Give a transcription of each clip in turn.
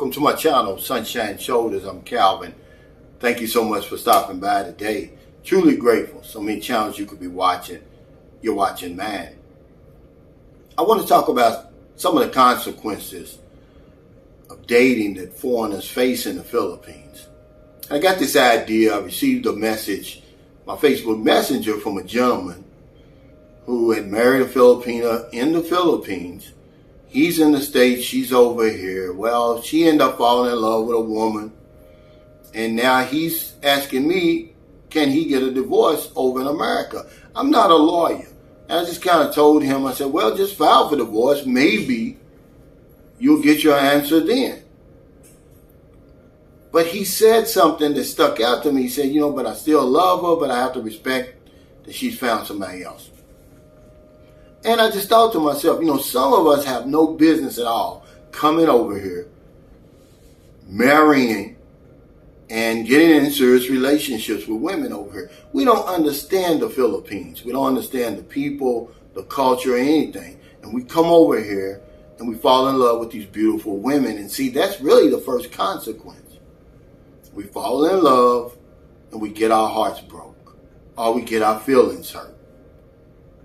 welcome to my channel, Sunshine Shoulders. I'm Calvin. Thank you so much for stopping by today. Truly grateful. So many channels you could be watching. You're watching mine. I want to talk about some of the consequences of dating that foreigners face in the Philippines. I got this idea. I received a message, my Facebook Messenger, from a gentleman who had married a Filipina in the Philippines. He's in the States, she's over here. Well, she ended up falling in love with a woman. And now he's asking me, can he get a divorce over in America? I'm not a lawyer. And I just kind of told him, I said, well, just file for divorce. Maybe you'll get your answer then. But he said something that stuck out to me. He said, but I still love her, but I have to respect that she's found somebody else. And I just thought to myself, some of us have no business at all coming over here, marrying, and getting in serious relationships with women over here. We don't understand the Philippines. We don't understand the people, the culture, anything. And we come over here and we fall in love with these beautiful women. And see, that's really the first consequence. We fall in love and we get our hearts broke, or we get our feelings hurt.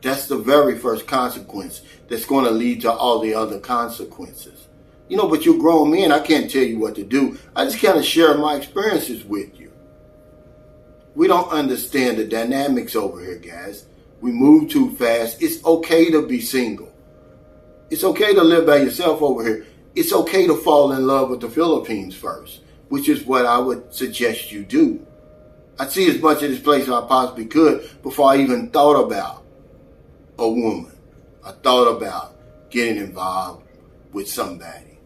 That's the very first consequence that's going to lead to all the other consequences. But you're grown men. I can't tell you what to do. I just kind of share my experiences with you. We don't understand the dynamics over here, guys. We move too fast. It's okay to be single. It's okay to live by yourself over here. It's okay to fall in love with the Philippines first, which is what I would suggest you do. I'd see as much of this place as I possibly could before I even thought about a woman. I thought about getting involved with somebody.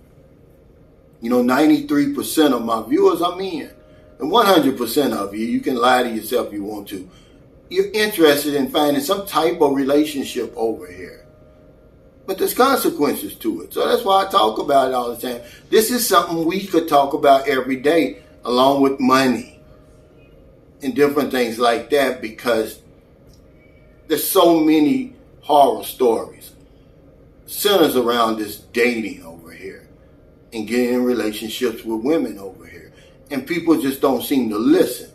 93% of my viewers are men. And 100% of you, you can lie to yourself if you want to, you're interested in finding some type of relationship over here. But there's consequences to it. So that's why I talk about it all the time. This is something we could talk about every day, along with money and different things like that, because there's so many horror stories centers around this dating over here and getting in relationships with women over here. And people just don't seem to listen.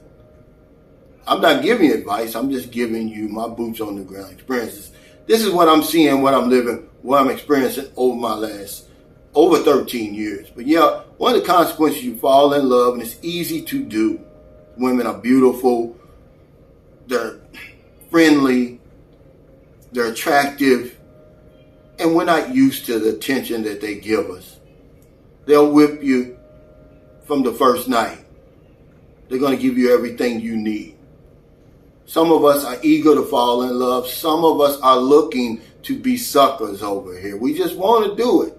I'm not giving you advice. I'm just giving you my boots on the ground experiences. This is what I'm seeing, what I'm living, what I'm experiencing over 13 years. But yeah, one of the consequences, you fall in love, and it's easy to do. Women are beautiful. They're friendly. They're attractive, and we're not used to the attention that they give us. They'll whip you from the first night. They're going to give you everything you need. Some of us are eager to fall in love. Some of us are looking to be suckers over here. We just want to do it.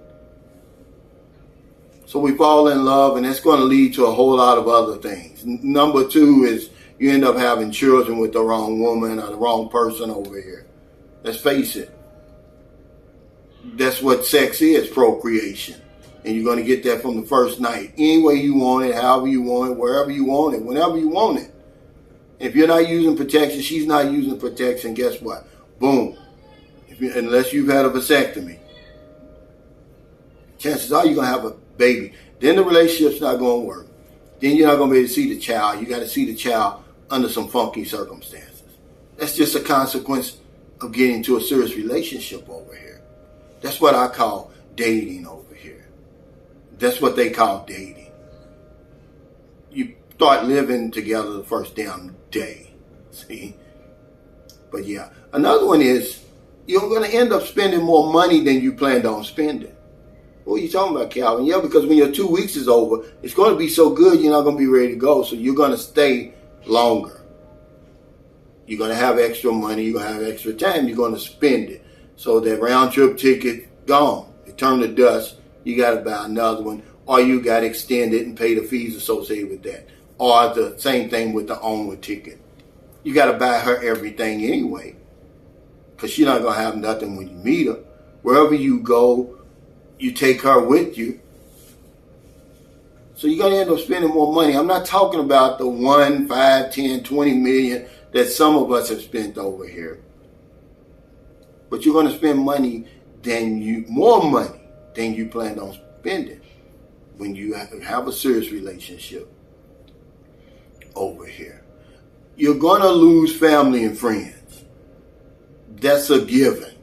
So we fall in love, and that's going to lead to a whole lot of other things. Number two is you end up having children with the wrong woman or the wrong person over here. Let's face it. That's what sex is, procreation. And you're going to get that from the first night. Any way you want it, however you want it, wherever you want it, whenever you want it. If you're not using protection, she's not using protection, guess what? Boom. Unless you've had a vasectomy, chances are you're going to have a baby. Then the relationship's not going to work. Then you're not going to be able to see the child. You got to see the child under some funky circumstances. That's just a consequence of getting into a serious relationship over here. That's what I call dating over here. That's what they call dating. You start living together the first damn day. See? But yeah. Another one is you're going to end up spending more money than you planned on spending. What are you talking about, Calvin? Yeah, because when your 2 weeks is over, it's going to be so good you're not going to be ready to go. So you're going to stay longer. You're going to have extra money. You're going to have extra time. You're going to spend it. So that round trip ticket, gone. It turned to dust. You got to buy another one. Or you got to extend it and pay the fees associated with that. Or the same thing with the onward ticket. You got to buy her everything anyway. Because she's not going to have nothing when you meet her. Wherever you go, you take her with you. So you're going to end up spending more money. I'm not talking about the 1, 5, 10, 20 million that some of us have spent over here. But you're going to spend more money than you planned on spending. when you have a serious relationship over here. You're going to lose family and friends. That's a given.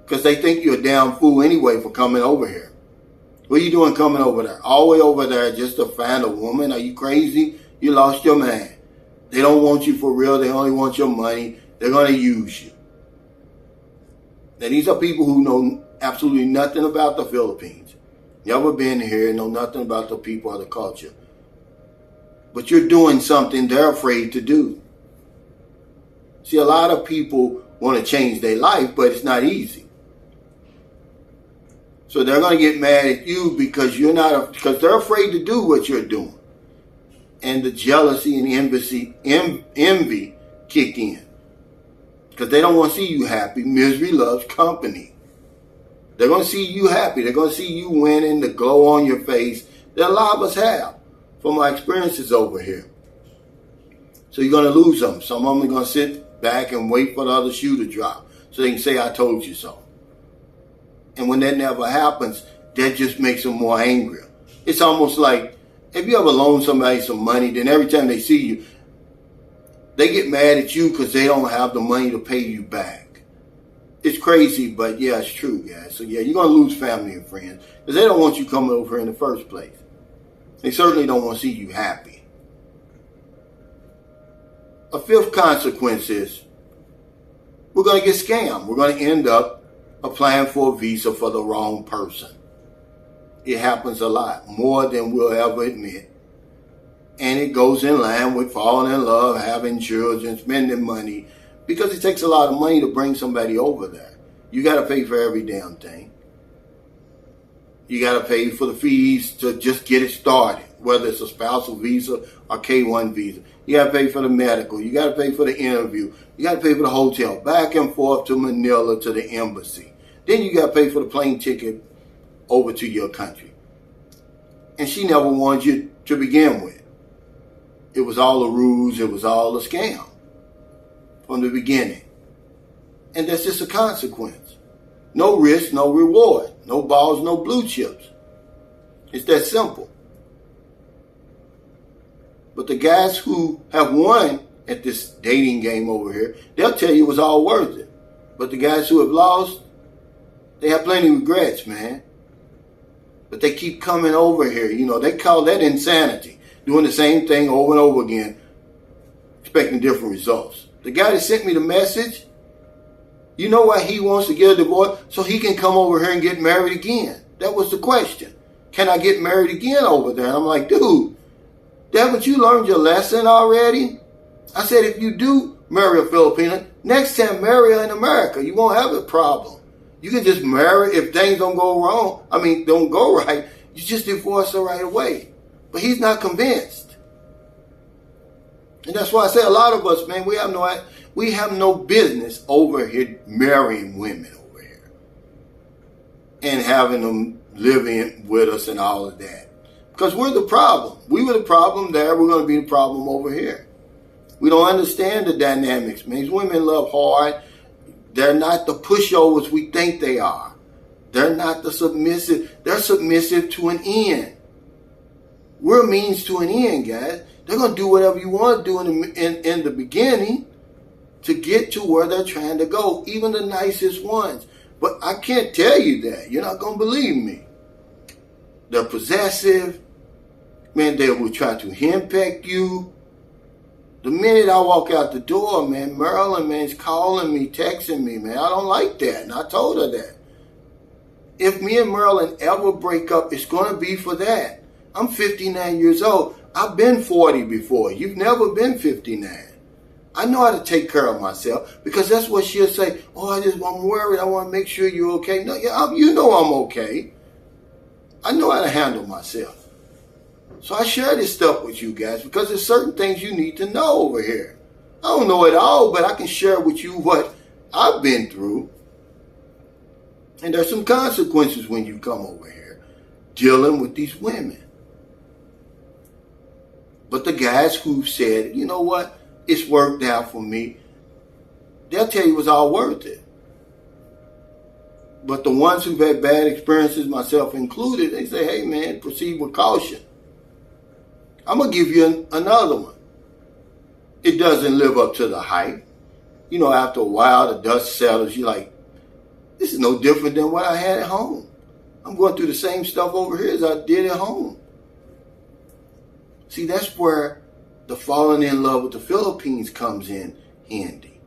Because they think you're a damn fool anyway for coming over here. What are you doing coming over there? All the way over there just to find a woman? Are you crazy? You lost your man. They don't want you for real. They only want your money. They're going to use you. Now, these are people who know absolutely nothing about the Philippines. Never been here, know nothing about the people or the culture. But you're doing something they're afraid to do. See, a lot of people want to change their life, but it's not easy. So they're going to get mad at you because because they're afraid to do what you're doing. And the jealousy and envy kick in. Because they don't want to see you happy. Misery loves company. They're going to see you happy. They're going to see you winning, the glow on your face that a lot of us have from my experiences over here. So you're going to lose them. Some of them are going to sit back and wait for the other shoe to drop so they can say, I told you so. And when that never happens, that just makes them more angry. It's almost like, if you ever loan somebody some money, then every time they see you, they get mad at you because they don't have the money to pay you back. It's crazy, but yeah, it's true, guys. So yeah, you're going to lose family and friends because they don't want you coming over here in the first place. They certainly don't want to see you happy. A fifth consequence is we're going to get scammed. We're going to end up applying for a visa for the wrong person. It happens a lot, more than we'll ever admit. And it goes in line with falling in love, having children, spending money, because it takes a lot of money to bring somebody over there. You got to pay for every damn thing. You got to pay for the fees to just get it started, whether it's a spousal visa or K-1 visa. You got to pay for the medical. You got to pay for the interview. You got to pay for the hotel, back and forth to Manila to the embassy. Then you got to pay for the plane ticket over to your country. And she never wanted you to begin with. It was all a ruse. It was all a scam from the beginning. And that's just a consequence. No risk, no reward. No balls, no blue chips. It's that simple. But the guys who have won at this dating game over here, they'll tell you it was all worth it. But the guys who have lost, they have plenty of regrets, man. But they keep coming over here. You know, they call that insanity. Doing the same thing over and over again, expecting different results. The guy that sent me the message, you know why he wants to get a divorce? So he can come over here and get married again. That was the question. Can I get married again over there? And I'm like, dude, haven't you learned your lesson already? I said, if you do marry a Filipina, next time marry her in America. You won't have a problem. You can just marry if things don't go wrong. Don't go right. You just divorce her right away. But he's not convinced. And that's why I say a lot of us, man, we have no business over here marrying women over here. And having them living with us and all of that. Because we're the problem. We were the problem there. We're going to be the problem over here. We don't understand the dynamics, man. These women love hard. They're not the pushovers we think they are. They're not the submissive. They're submissive to an end. We're a means to an end, guys. They're going to do whatever you want to do in the beginning to get to where they're trying to go, even the nicest ones. But I can't tell you that. You're not going to believe me. They're possessive. Man, they will try to henpeck you. The minute I walk out the door, man, Marilyn, man, is calling me, texting me, man. I don't like that. And I told her that. If me and Marilyn ever break up, it's going to be for that. I'm 59 years old. I've been 40 before. You've never been 59. I know how to take care of myself because that's what she'll say. Oh, I'm worried. I want to make sure you're okay. No, you know I'm okay. I know how to handle myself. So I share this stuff with you guys because there's certain things you need to know over here. I don't know it all, but I can share with you what I've been through. And there's some consequences when you come over here dealing with these women. But the guys who said, you know what, it's worked out for me, they'll tell you it was all worth it. But the ones who've had bad experiences, myself included, they say, hey man, proceed with caution. I'm going to give you another one. It doesn't live up to the hype. You know, after a while, the dust settles. You're like, this is no different than what I had at home. I'm going through the same stuff over here as I did at home. See, that's where the falling in love with the Philippines comes in handy.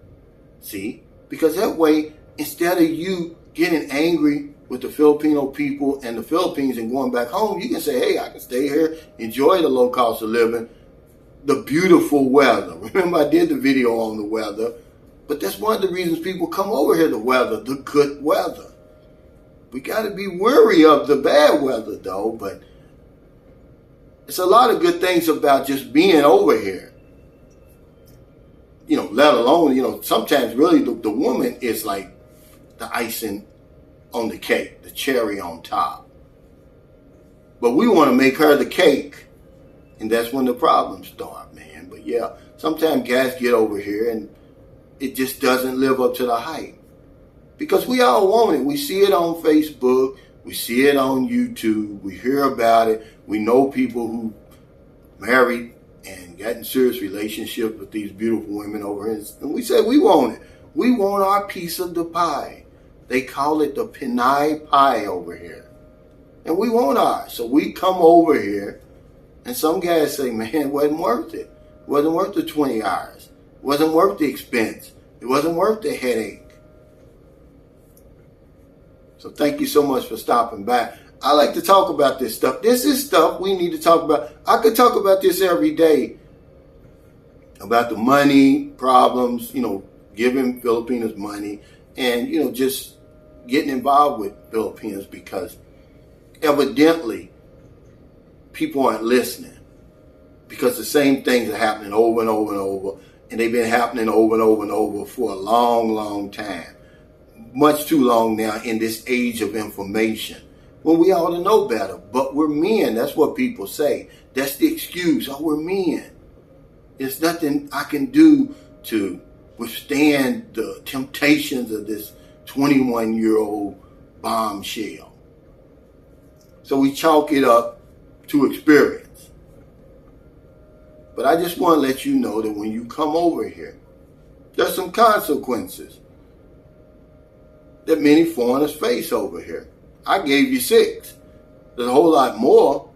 See? Because that way, instead of you getting angry with the Filipino people and the Philippines and going back home, you can say, hey, I can stay here, enjoy the low cost of living, the beautiful weather. Remember, I did the video on the weather, but that's one of the reasons people come over here, the weather, the good weather. We got to be wary of the bad weather, though, but it's a lot of good things about just being over here. You know, let alone, you know, sometimes really the woman is like the icing on the cake, the cherry on top. But we want to make her the cake, and that's when the problems start, man. But yeah, sometimes guys get over here and it just doesn't live up to the hype. Because we all want it. We see it on Facebook. We see it on YouTube. We hear about it. We know people who married and got in serious relationships with these beautiful women over here. And we say we want it. We want our piece of the pie. They call it the Pinay pie over here. And we want ours. So we come over here, and some guys say, man, it wasn't worth it. It wasn't worth the 20 hours. It wasn't worth the expense. It wasn't worth the headache. So thank you so much for stopping by. I like to talk about this stuff. This is stuff we need to talk about. I could talk about this every day, about the money problems, you know, giving Filipinos money and, you know, just getting involved with Filipinos because evidently people aren't listening because the same things are happening over and over and over, and they've been happening over and over and over for a long, long time. Much too long now in this age of information when we ought to know better. But we're men. That's what people say. That's the excuse. Oh, we're men. There's nothing I can do to withstand the temptations of this 21-year-old bombshell. So we chalk it up to experience. But I just want to let you know that when you come over here, there's some consequences that many foreigners face over here. I gave you 6. There's a whole lot more.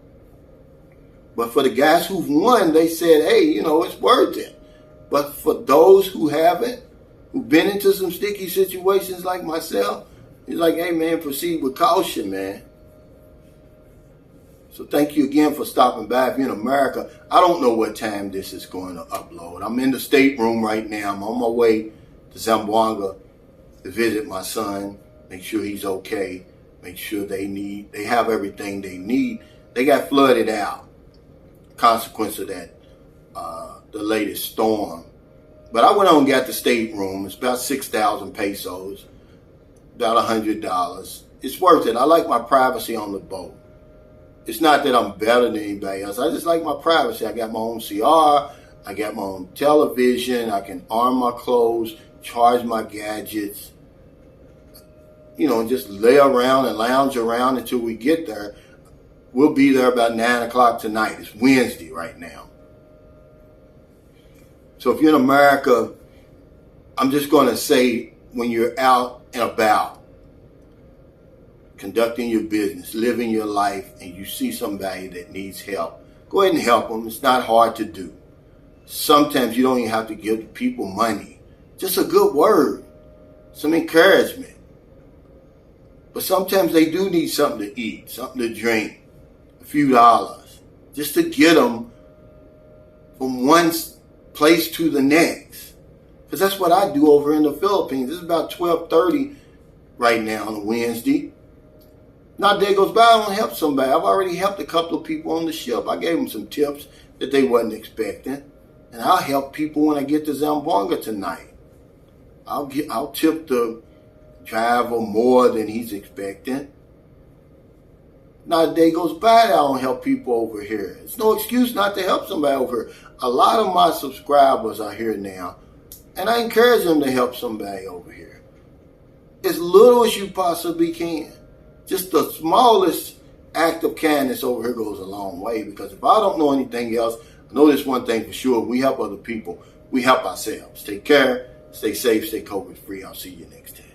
But for the guys who've won, they said, hey, you know, it's worth it. But for those who haven't, who've been into some sticky situations like myself, it's like, hey, man, proceed with caution, man. So thank you again for stopping by. If you're in America, I don't know what time this is going to upload. I'm in the stateroom right now. I'm on my way to Zamboanga to visit my son, make sure he's okay, make sure they have everything they need. They got flooded out, consequence of that, the latest storm. But I went on and got the stateroom. It's about 6,000 pesos, about $100. It's worth it. I like my privacy on the boat. It's not that I'm better than anybody else. I just like my privacy. I got my own CR. I got my own television. I can arm my clothes, charge my gadgets, you know, and just lay around and lounge around until we get there. We'll be there about 9 o'clock tonight. It's Wednesday right now. So if you're in America, I'm just going to say when you're out and about, conducting your business, living your life, and you see somebody that needs help, go ahead and help them. It's not hard to do. Sometimes you don't even have to give people money. Just a good word, some encouragement. But sometimes they do need something to eat, something to drink, a few dollars, just to get them from one place to the next. Because that's what I do over in the Philippines. It's about 12:30 right now on a Wednesday. Not a day goes by, I don't help somebody. I've already helped a couple of people on the ship. I gave them some tips that they wasn't expecting. And I'll help people when I get to Zamboanga tonight. I'll tip the driver more than he's expecting. Not a day goes by that I don't help people over here. It's no excuse not to help somebody over here. A lot of my subscribers are here now, and I encourage them to help somebody over here. as little as you possibly can. Just the smallest act of kindness over here goes a long way, because if I don't know anything else, I know this one thing for sure: we help other people, we help ourselves. Take care, stay safe, stay COVID free. I'll see you next time.